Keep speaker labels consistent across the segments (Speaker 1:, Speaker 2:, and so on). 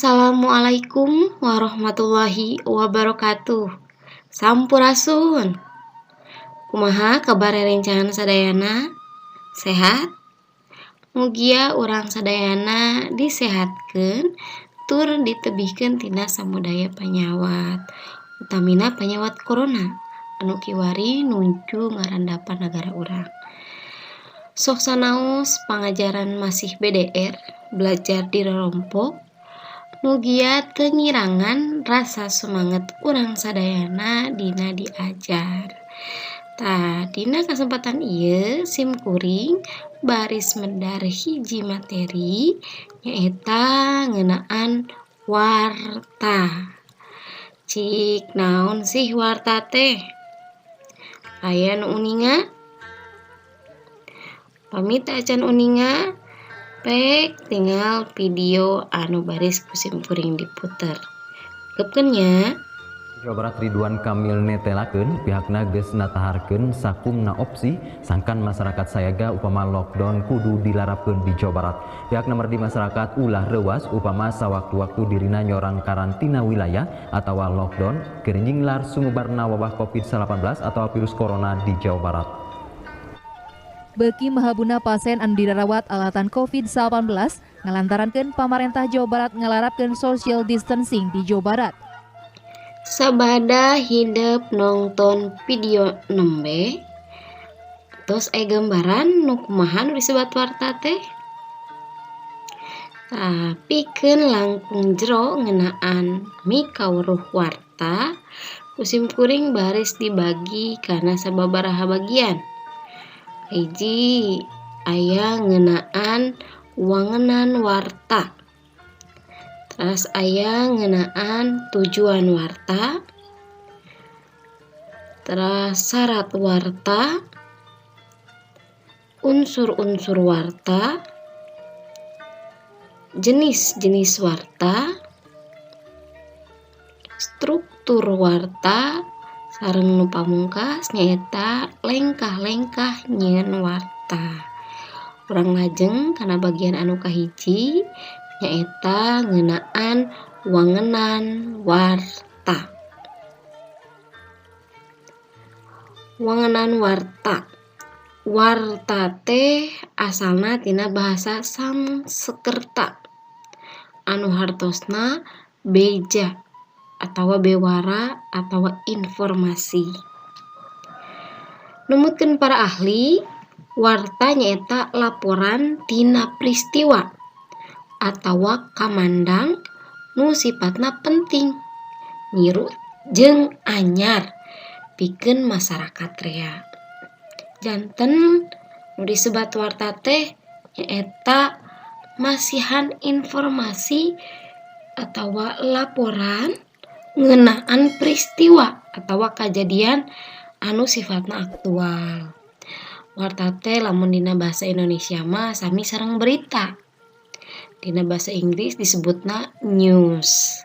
Speaker 1: Assalamualaikum warahmatullahi wabarakatuh. Sampurasun. Kumaha kabar rencangan sadayana? Sehat? Mugia urang sadayana disehatkeun tur ditebihkeun tina samudaya panyawat. Utamina panyawat corona anu kiwari nuju ngarandapan nagara urang. Sok sanaos pangajaran masih BDR, belajar di rorompok. Mugia teu ngirangan rasa semangat urang sadayana dina diajar. Dina kesempatan ieu sim kuring baris medar hiji materi nyaeta ngeunaan warta. Cik naon sih warta teh? Aya nu uninga? Pamit acan uninga. Pek tinggal video anu baris kusim kuring diputer. Gepkeun nya.
Speaker 2: Jawa Barat Ridwan Kamil netelakeun pihakna geus nataharkeun sakumna opsi sangkan masyarakat sayaga upama lockdown kudu dilarapkeun di Jawa Barat. Pihakna merdi masyarakat ulah reuas upama sawaktu-waktu dirina nyorang karantina wilayah atawa lockdown keur lar sumebarna wabah COVID-19 atau virus corona di Jawa Barat.
Speaker 3: Beuki mahabuna pasien anu dirawat alatan COVID-19 ngalantarankeun pamarentah Jawa Barat ngalarapkeun social distancing di Jawa Barat.
Speaker 1: Sabada hidup nonton video nembe tos gambaran nu kumaha nu disebat warta teh. Pikeun langkung jero ngeunaan mikawruh warta kusim kuring baris dibagi kana sababaraha bagian. Hiji aya ngeunaan wangenan warta. Terus aya ngeunaan tujuan warta. Terus syarat warta, unsur-unsur warta, jenis-jenis warta, struktur warta, sareng nu pamungkas nyaeta lengkah-lengkah nyieun warta. Urang lajeng kana bagian anu kahiji nyaeta ngeunaan wangenan warta. Wangenan warta. Warta teh asalna tina bahasa Sanskerta anu hartosna beja atawa bewara atawa informasi. Numutkeun para ahli, warta nyaeta laporan tina peristiwa atawa kamandang nu sifatna penting, ngiru jeung anyar pikeun masyarakat rea. Janten nu disebat warta teh nyaeta masihan informasi atawa laporan ngeunaan peristiwa atawa kajadian anu sifatna aktual. Warta teh lamun dina bahasa Indonesia mah sami sareng berita. Dina bahasa Inggris disebutna news.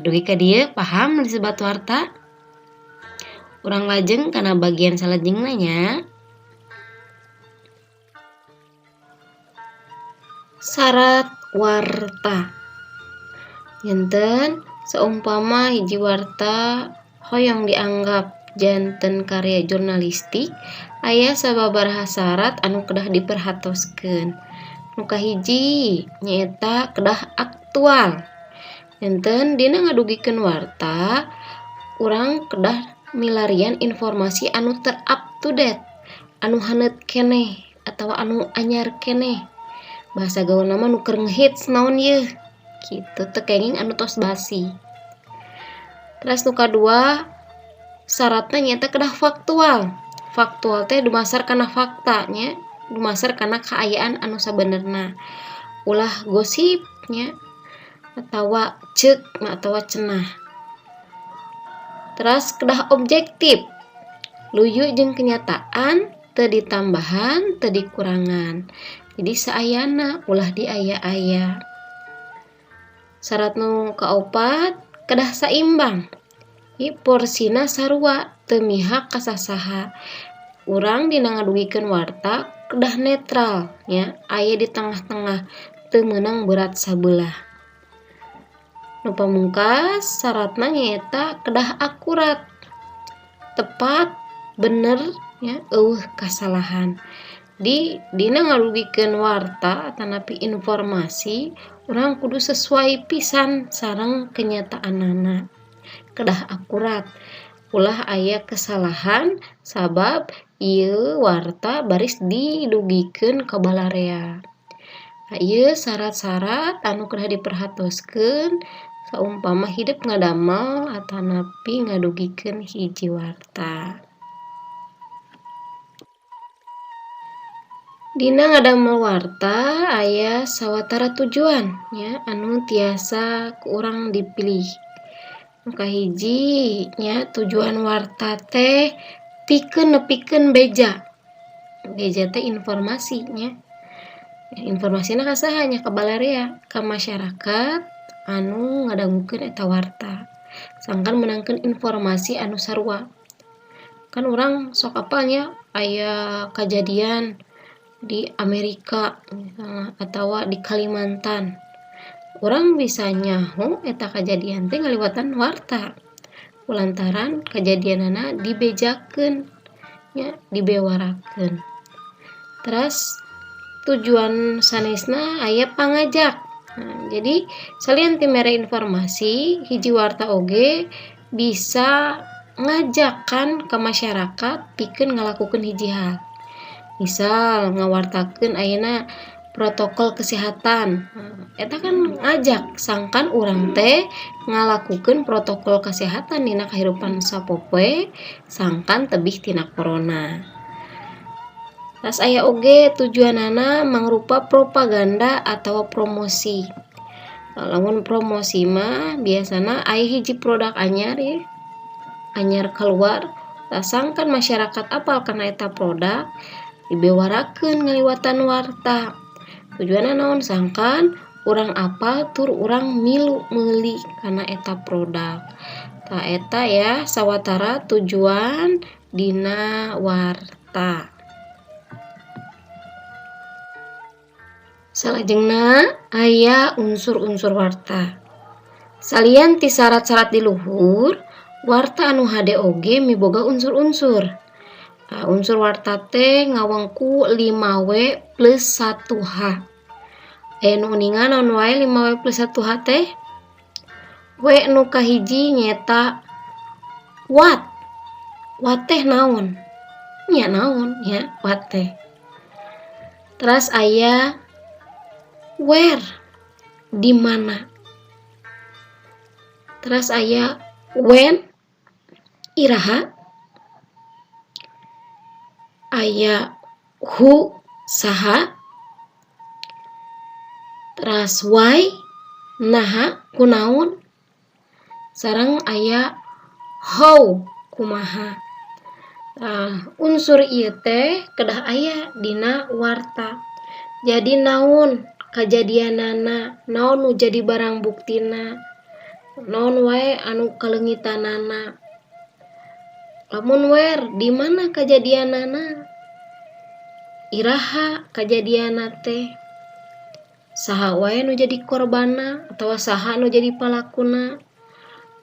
Speaker 1: Dugi ka dieu paham disebat warta? Urang lajeng kana bagian salajengna nya. Syarat warta. Janten seumpama hiji warta hoyong dianggap janten karya jurnalistik, aya sababaraha syarat anu kedah diperhatoskeun. Nu kahiji nyaeta kedah aktual. Janten dina ngadugikeun warta, urang kedah milarian informasi anu ter up to date, anu haneut keneh atawa anu anyar keneh. Bahasa gaulna mah nu keur ngehits naon yeuh. Kitu teu kenging anu tos basi. Terus nu kadua syaratna nyaeta kedah faktual. Faktual teh dumasar kana fakta nya, dumasar kana kaayaan anu sabenerna. Ulah gosip nya atawa ceuk atawa cenah. Terus kedah objektif. Luyu jeung kenyataan, teu ditambahan, teu dikurangan. Jadi saayana ulah diaya-aya. Syarat nu kaopat kedah saimbang. Porsina sarua teu mihak ka sasaha. Urang dina ngadugikeun warta kedah netral nya, aya di tengah-tengah, teu meunang berat sabelah. Nu pamungkas syaratna nyaeta kedah akurat, tepat, bener ya, kasalahan. Dina ngarugikeun warta atanapi informasi, urang kudu sesuai pisan sareng kenyataanana. Kedah akurat. Ulah aya kesalahan sabab ieu warta baris didugikeun ka balarea. Ieu syarat-syarat anu kedah diperhatoskeun saumpama hidup ngadamel atanapi ngadugikeun hiji warta. Dina ngadamel warta aya sawatara tujuan ya anu tiasa ku urang dipilih. Nu kahiji nya tujuan warta teh pikeun nepikeun beja. Beja teh informasi nya. Informasina ka saha nya ka balarea, ka masyarakat anu ngadangukeun eta warta. Sangkan menangkeun informasi anu sarua. Kan urang sok apal nya aya kajadian di Amerika misalnya atawa di Kalimantan. Urang bisa nyaho eta kajadian teh ngaliwatan warta. Kulantaran kajadianana dibejakeun nya, dibewarakeun. Terus tujuan sanesna aya pangajak. Nah, jadi salian ti mere informasi hiji warta oge bisa ngajakan ke masyarakat pikeun ngalakukeun hiji hal. Misal ngawartakeun ayeuna protokol kesehatan. Eta kan ngajak sangkan urang teh ngalakukeun protokol kesehatan dina kahirupan sapopoe sangkan tebih tina corona. Tas aya oge tujuanana mangrupa propaganda atau promosi. Lamun promosi mah biasana aya hiji produk anyar ya. Anyar keluar, sangkan masyarakat apal kana eta produk dibewarakeun ngaliwatan warta. Tujuanna naon sangkan urang apal tur urang milu meuli kana eta produk. Tah eta ya sawatara tujuan dina warta. Salajengna aya unsur-unsur warta. Salian ti syarat-syarat di luhur, warta anu hade oge miboga unsur-unsur. Unsur warta teh ngawengku 5W plus 1H. Nu uningan naon wae 5W plus 1H teh? W nu kahiji nyeta watt. Watt teh naon? Nya naon ya watt teh. Terus aya where, di mana. Terus aya when, iraha. Aya who, saha. Terus why, naha, kunaon. Sareng aya how, kumaha. Unsur ieu teh kedah aya dina warta. Jadi naon kajadianana, naon nu jadi barang buktina, naon wae anu kalengitanana. Lamun where, di mana kajadianana? Iraha kajadiana teh? Saha wae nu jadi korbanna atawa saha nu jadi palakuna?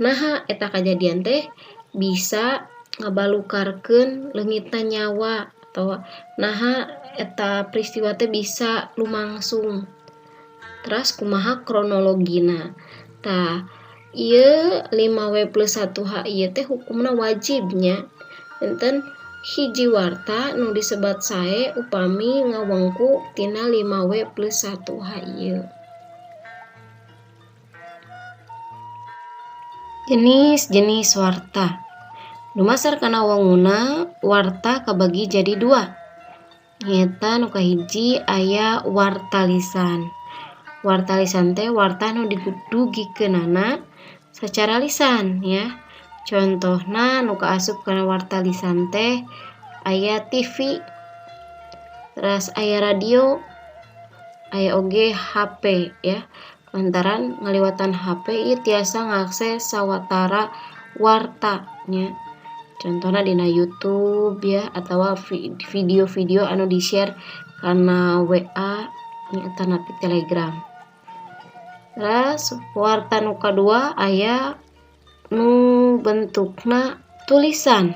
Speaker 1: Naha eta kajadian teh bisa ngabalukarkeun leungitna nyawa atawa naha eta peristiwa teh bisa lumangsung. Terus kumaha kronologina. Tah ieu 5W plus 1H ieu teh hukumna wajibnya. Enten hiji warta nu disebat sae upami ngawengku tina 5W plus 1H ieu. Jenis-jenis warta. Dumasar kana wanguna warta kabagi jadi dua. Nyata nu kahiji aya warta lisan. Warta lisan teh warta nu didugikeunana secara lisan ya. Contohna nu kaasup kana warta lisan teh aya TV, terus aya radio, aya oge HP ya. Lantaran ngaliwatan HP ieu tiasa ngakses sawatara warta nya. Contohna dina YouTube ya atawa video-video anu di-share kana WA nya atanapi Telegram. Terus warta nu kadua aya nu bentukna tulisan.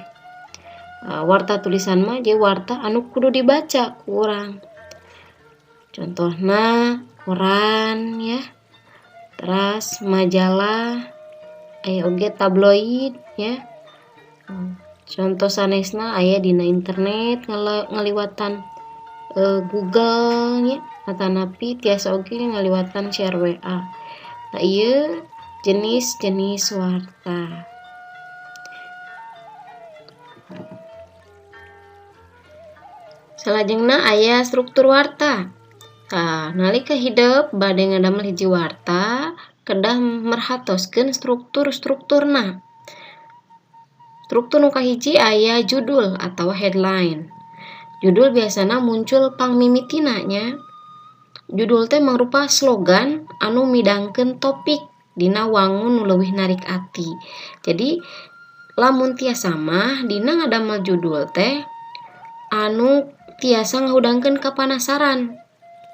Speaker 1: Warta tulisan mah jadi warta anu kudu dibaca ku urang. Contohna koran ya. Terus majalah, aya oge tabloid ya. Contoh sanesna aya dina internet ngaliwatan Google nya atanapi tiasa oge ngaliwatan share WA. Nah ieu jenis-jenis warta. Salajengna aya struktur warta. Nalika hideup bade ngadamel hiji warta kedah merhatoskeun strukturna. Struktur nu kahiji aya judul atau headline. Judul biasana muncul pangmimitina nya. Judul teh mangrupa slogan anu midangkeun topik dina wangun nu leuwih narik ati. Jadi lamun tiasa mah dina ngadamel judul teh anu tiasa ngahudangkeun kapanasaran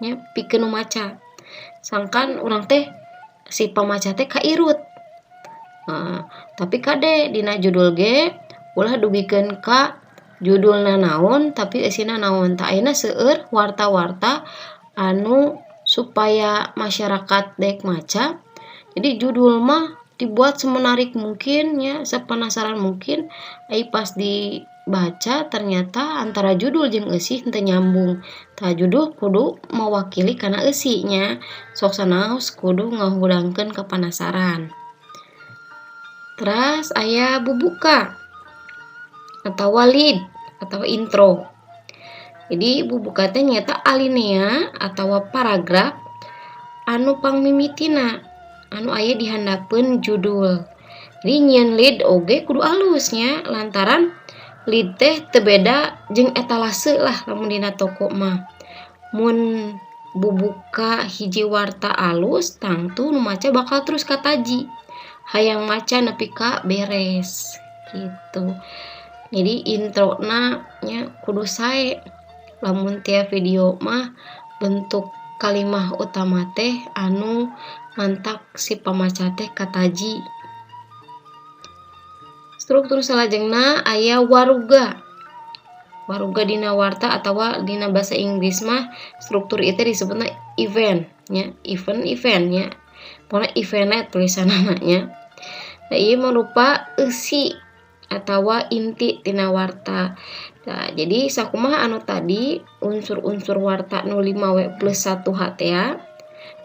Speaker 1: nya pikeun nu maca. Sangkan urang teh si pamaca teh kairut. Tapi kade dina judul ge ulah dugikeun ka judulna naon tapi isina naon. Tak ayeuna seueur warta-warta anu supaya masyarakat dek maca. Jadi judul mah dibuat semenarik mungkin ya, sepenasaran mungkin. Pas dibaca ternyata antara judul jeung eusi henteu nyambung. Tah judul kudu mewakili kana eusi nya. Sok sanaos kudu ngahudangkeun kapanasaran. Terus aya bubuka atau lead atau intro. Jadi bubuka teh nyata alinea atau paragraf anu pangmimitina anu aya di handapeun judul. Jadi nyieun lead oge kudu alusnya lantaran lead teh teu beda jeung etalase lah lamun dina toko mah. Mun bubuka hiji warta alus tangtu nu maca bakal terus kataji. Hayang maca nepi ka beres gitu. Jadi introna nya kudu sae. Lamun tiap video mah bentuk kalimah utama teh anu mantak si pamaca teh kataji. Struktur salajengna aya waruga. Waruga dina warta atawa dina bahasa Inggris mah struktur itu disebutna event nya, event nya. Pokona eventna tulisanana nya. Nah, ieu mangrupa eusi atawa inti tina warta. Nah, jadi sakumaha anu tadi unsur-unsur warta nu 5W+1H teh ya.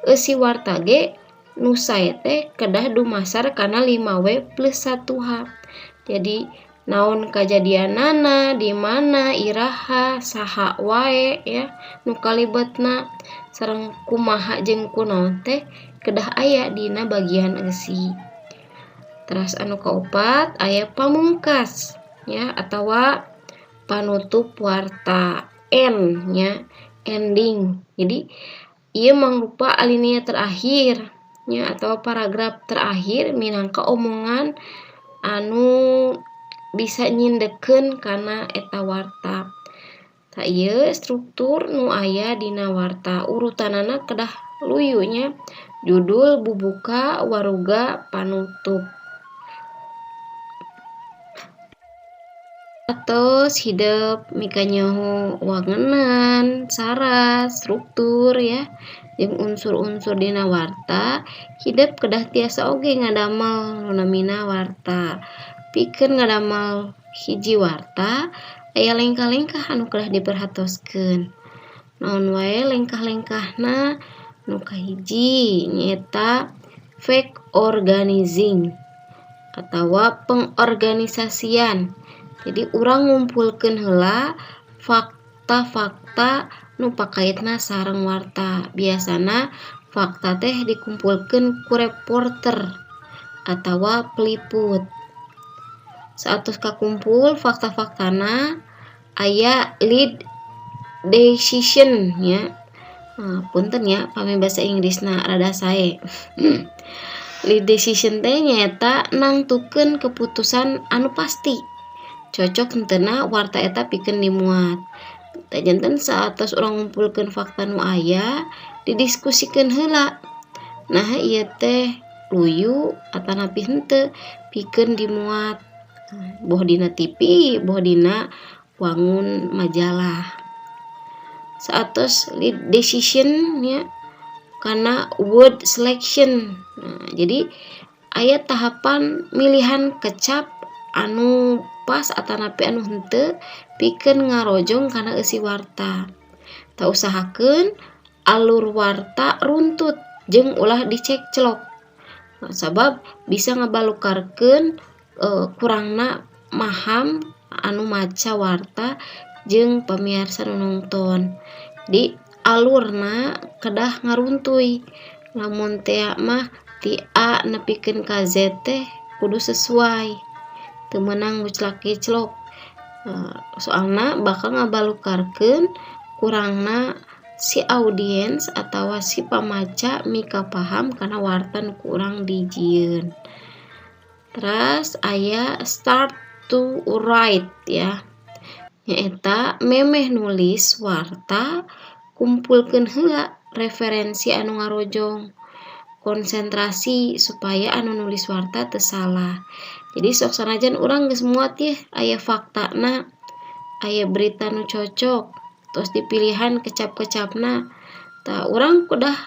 Speaker 1: Eusi warta ge nu sae teh kedah dumasar kana 5W+1H. Jadi naon kajadianana, di mana, iraha, saha wae ya nu kalibetna sareng kumaha jeung kunaon teh kedah aya dina bagian eusi. Terus anu kaopat aya pamungkas ya atawa panutup warta, end nya, ending. Jadi ieu mangrupa alinea terakhir nya atau paragraf terakhir minangka omongan anu bisa nyindekeun kana eta warta. Tah ieu struktur nu aya dina warta. Urutanana kedah luyu nya. Judul, bubuka, waruga, panutup. Atos hidup mika nyaho wangenan, saras, struktur ya, jeung unsur-unsur dina warta, hidup kedah tiasa oge ngadamel nu namina warta. Pikeun ngadamel hiji warta, aya lengkah-lengkah anu kedah diperhatoskeun. Naon wae lengkah-lengkahna? Nu kahiji nyaeta fact organizing atawa pengorganisasian. Jadi urang ngumpulkeun heula fakta-fakta nu pakaitna sareng warta. Biasana fakta teh dikumpulkeun ku reporter atawa peliput. Saeus kakumpul fakta-faktana aya lead decision nya. Punten ya pami bahasa Inggrisna rada sae. Lead decision teh nyaeta nangtukeun keputusan anu pasti. Cocok henteu warta eta pikeun dimuat. Tah janten saeus urang ngumpulkeun fakta nu aya, didiskusikeun heula. Nah ieu teh luyu atanapi henteu pikeun dimuat boh dina TV, boh dina wangun majalah. Saatos lead decision nya karena word selection. Nah, jadi aya tahapan milihan kecap anu pas atanapi anu henteu pikeun ngarojong kana eusi warta. Ta usahakeun alur warta runtut jeung ulah dicek celok. Nah, sabab bisa ngabalukarkeun kurangna maham anu maca warta jeung pamiarsa nu nongton. Di alurna kedah ngaruntuy. Lamun teu mah ti A nepikeun ka Z teh kudu sesuai. Teu meunang nguclak-kiclok. Soalna bakal ngabalukarkeun kurangna si audiens atawa si pamaca mika paham kana warta nu kurang dijieun. Terus aya start to write ya. Nyaeta memeh nulis warta kumpulkeun heula referensi anu ngarojong. Konsentrasi supaya anu nulis warta teu salah. Jadi sok sanajan urang geus muat ye aya faktana, aya berita nu cocok, terus dipilihan kecap-kecapna. Tah urang kudah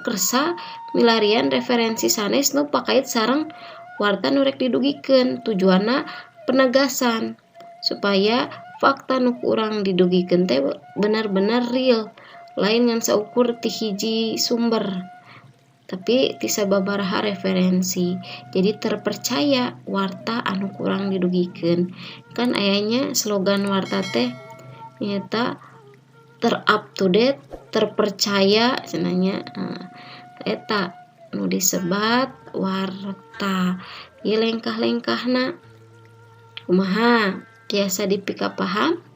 Speaker 1: kersa milarian referensi sanes nu pakait sareng warta nu rek didugikeun. Tujuanna penegasan supaya fakta nu urang didugikeun teh benar-benar real, lain ngan saukur ti hiji sumber tapi ti sababaraha referensi. Jadi terpercaya warta anu kurang didugikeun. Kan ayanya slogan warta teh nyata ter-up to date, terpercaya cenanya. Eta nu disebat warta. Ieu lengkah-lengkahna kumaha tiasa dipika paham?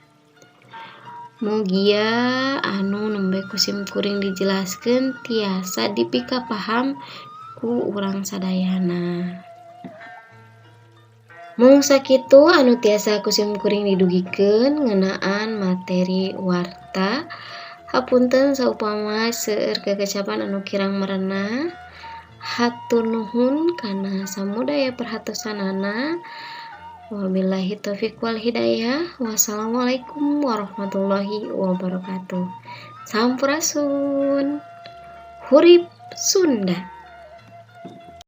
Speaker 1: Mugia anu nembe kusim kuring dijelaskeun tiasa dipika paham ku urang sadayana. Mung sakitu anu tiasa kusim kuring didugikeun ngeunaan materi warta. Hapunten saupama seueur kekecapan anu kirang merenah. Hatur nuhun kana samudaya perhatosanana. Wabillahi taufiq wal hidayah. Wassalamualaikum warahmatullahi wabarakatuh. Sampurasun. Hurip Sunda.